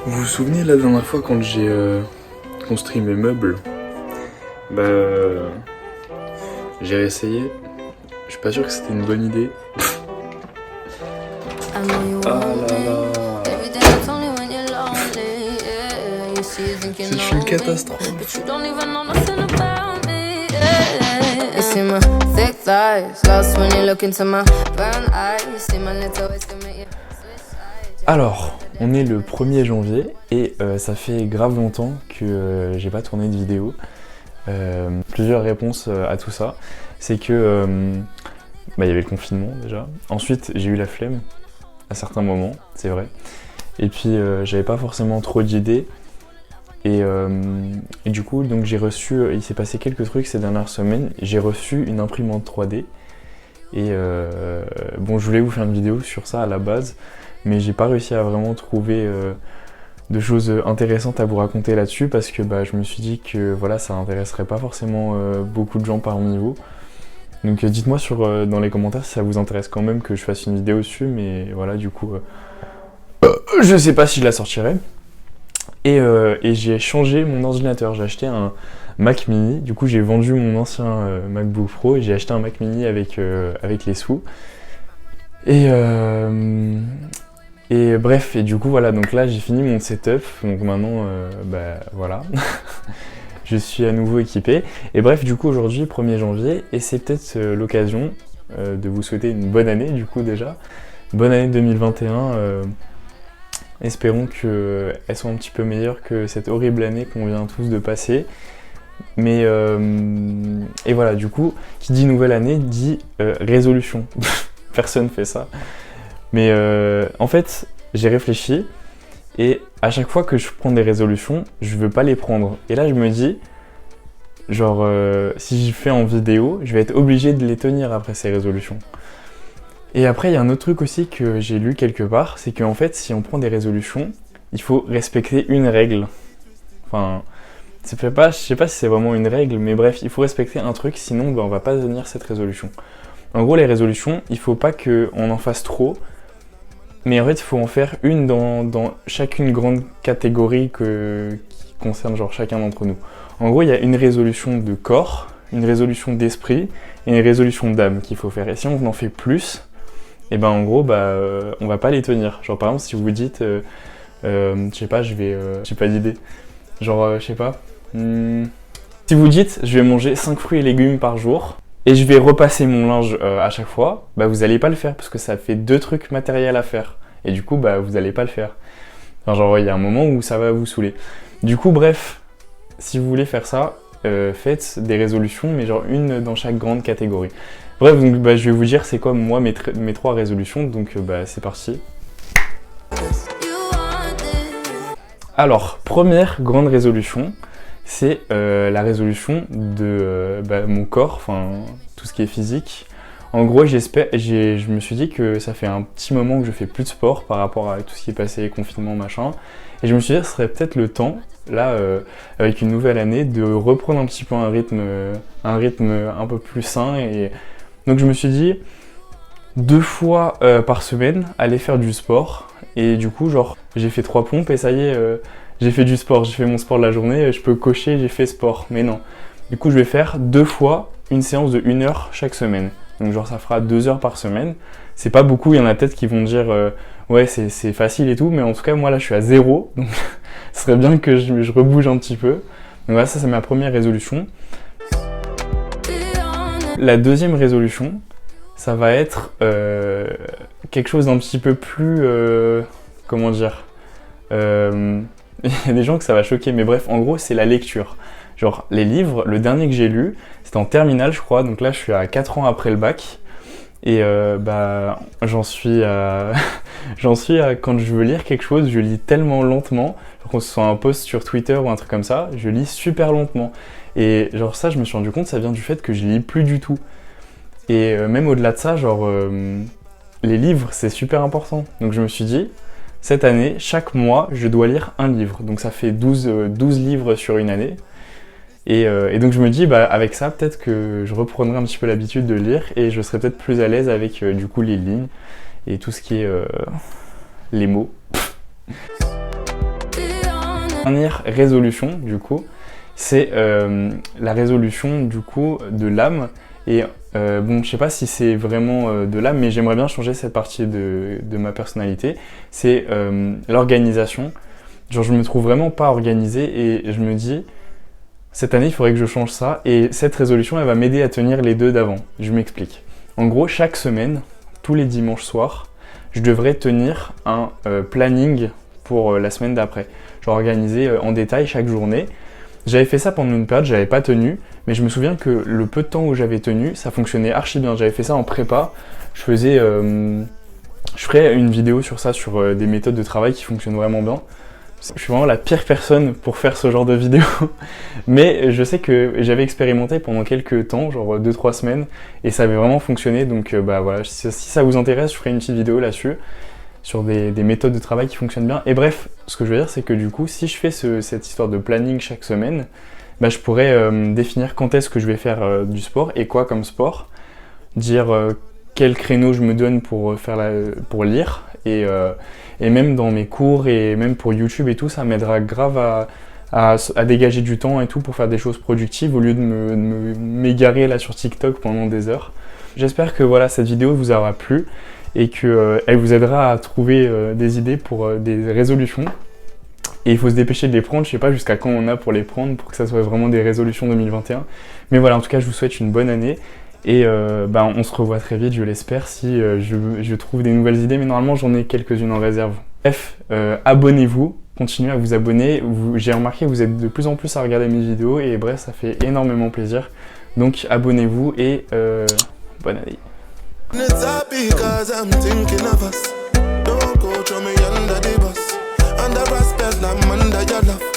Vous vous souvenez la dernière fois quand j'ai construit mes meubles? J'ai réessayé. Je suis pas sûr que c'était une bonne idée. Ah là là. C'est une catastrophe. Alors, on est le 1er janvier et ça fait grave longtemps que j'ai pas tourné de vidéo. Plusieurs réponses à tout ça. C'est que il y avait le confinement déjà. Ensuite, j'ai eu la flemme à certains moments, c'est vrai. Et puis, j'avais pas forcément trop d'idées. Et du coup, donc j'ai reçu, il s'est passé quelques trucs ces dernières semaines. J'ai reçu une imprimante 3D. Et bon, je voulais vous faire une vidéo sur ça à la base, mais j'ai pas réussi à vraiment trouver de choses intéressantes à vous raconter là-dessus parce que je me suis dit que voilà, ça intéresserait pas forcément beaucoup de gens parmi vous. Donc dites-moi dans les commentaires si ça vous intéresse quand même que je fasse une vidéo dessus, mais voilà, du coup, je sais pas si je la sortirai. Et j'ai changé mon ordinateur, j'ai acheté un Mac mini, du coup j'ai vendu mon ancien MacBook Pro et j'ai acheté un Mac mini avec les sous. Et bref, et du coup voilà, donc là j'ai fini mon setup, donc maintenant voilà, je suis à nouveau équipé. Et bref, du coup aujourd'hui 1er janvier, et c'est peut-être l'occasion de vous souhaiter une bonne année du coup déjà. Bonne année 2021, espérons qu'elle soit un petit peu meilleure que cette horrible année qu'on vient tous de passer. Mais et voilà, du coup, qui dit nouvelle année dit résolution. Personne fait ça. Mais en fait, j'ai réfléchi et à chaque fois que je prends des résolutions, je veux pas les prendre. Et là, je me dis, genre, si je fais en vidéo, je vais être obligé de les tenir après ces résolutions. Et après, il y a un autre truc aussi que j'ai lu quelque part, c'est qu'en fait, si on prend des résolutions, il faut respecter une règle. Enfin, je sais pas si c'est vraiment une règle, mais bref, il faut respecter un truc, sinon on va pas tenir cette résolution. En gros, les résolutions, il faut pas qu'on en fasse trop, mais en fait, il faut en faire une dans chacune grande catégorie qui concerne genre chacun d'entre nous. En gros, il y a une résolution de corps, une résolution d'esprit et une résolution d'âme qu'il faut faire. Et si on en fait plus, et en gros, on va pas les tenir. Genre par exemple, si vous vous dites, je sais pas, j'ai pas d'idée. Genre, je sais pas. Si vous dites, je vais manger 5 fruits et légumes par jour, et je vais repasser mon linge à chaque fois, vous allez pas le faire, parce que ça fait 2 trucs matériels à faire. Et du coup, vous allez pas le faire. Enfin, genre, il y a un moment où ça va vous saouler. Du coup, bref, si vous voulez faire ça, faites des résolutions, mais genre une dans chaque grande catégorie. Bref, donc, je vais vous dire c'est quoi moi mes 3 résolutions, donc c'est parti. Alors, première grande résolution, c'est la résolution de mon corps, enfin tout ce qui est physique. En gros, je me suis dit que ça fait un petit moment que je fais plus de sport par rapport à tout ce qui est passé, confinement, machin. Et je me suis dit que ce serait peut-être le temps, là, avec une nouvelle année, de reprendre un petit peu un rythme un peu plus sain. Et donc je me suis dit, 2 fois par semaine, aller faire du sport. Et du coup, genre, j'ai fait 3 pompes et ça y est, j'ai fait du sport. J'ai fait mon sport de la journée, je peux cocher, j'ai fait sport. Mais non. Du coup, je vais faire 2 fois une séance de 1 heure chaque semaine. Donc genre, ça fera 2 heures par semaine. C'est pas beaucoup, il y en a peut-être qui vont dire ouais, c'est facile et tout. Mais en tout cas, moi là, je suis à 0. Donc, ce serait bien que je rebouge un petit peu. Donc voilà, ça, c'est ma première résolution. La deuxième résolution, ça va être quelque chose d'un petit peu plus... comment dire il y a des gens que ça va choquer, mais bref, en gros, c'est la lecture. Genre, les livres, le dernier que j'ai lu, c'était en terminale, je crois, donc là, je suis à 4 ans après le bac. Et j'en suis à... quand je veux lire quelque chose, je lis tellement lentement, genre que ce soit un post sur Twitter ou un truc comme ça, je lis super lentement. Et genre ça, je me suis rendu compte, ça vient du fait que je lis plus du tout. Et même au-delà de ça, genre, les livres, c'est super important. Donc je me suis dit, cette année, chaque mois, je dois lire un livre. Donc ça fait 12 livres sur une année. Et donc je me dis, avec ça, peut-être que je reprendrai un petit peu l'habitude de lire et je serai peut-être plus à l'aise avec du coup les lignes et tout ce qui est les mots. Dernière résolution du coup, c'est la résolution du coup de l'âme. Et bon, je sais pas si c'est vraiment de l'âme, mais j'aimerais bien changer cette partie de ma personnalité. C'est l'organisation. Genre je me trouve vraiment pas organisé et je me dis, cette année il faudrait que je change ça. Et cette résolution elle va m'aider à tenir les deux d'avant. Je m'explique. En gros, chaque semaine, tous les dimanches soirs, je devrais tenir un planning pour la semaine d'après. Genre organiser en détail chaque journée. J'avais fait ça pendant une période, j'avais pas tenu, mais je me souviens que le peu de temps où j'avais tenu, ça fonctionnait archi bien. J'avais fait ça en prépa, je ferais une vidéo sur ça, sur des méthodes de travail qui fonctionnent vraiment bien. Je suis vraiment la pire personne pour faire ce genre de vidéo, mais je sais que j'avais expérimenté pendant quelques temps, genre 2-3 semaines, et ça avait vraiment fonctionné, donc bah voilà, si ça vous intéresse, je ferai une petite vidéo là-dessus, sur des méthodes de travail qui fonctionnent bien. Et bref, ce que je veux dire, c'est que du coup, si je fais cette histoire de planning chaque semaine, bah, je pourrais définir quand est-ce que je vais faire du sport et quoi comme sport, dire quel créneau je me donne pour lire, et même dans mes cours et même pour YouTube et tout, ça m'aidera grave à dégager du temps et tout pour faire des choses productives au lieu de m'égarer là sur TikTok pendant des heures. J'espère que voilà, cette vidéo vous aura plu et qu'elle vous aidera à trouver des idées pour des résolutions. Et il faut se dépêcher de les prendre, je sais pas jusqu'à quand on a pour les prendre, pour que ça soit vraiment des résolutions 2021. Mais voilà, en tout cas, je vous souhaite une bonne année. Et on se revoit très vite, je l'espère, si je trouve des nouvelles idées. Mais normalement, j'en ai quelques-unes en réserve. Bref, abonnez-vous, continuez à vous abonner. J'ai remarqué que vous êtes de plus en plus à regarder mes vidéos. Et bref, ça fait énormément plaisir. Donc, abonnez-vous et bonne année. It's happy cause I'm thinking of us. Don't go throw me under the bus. Under respect, I'm under your love.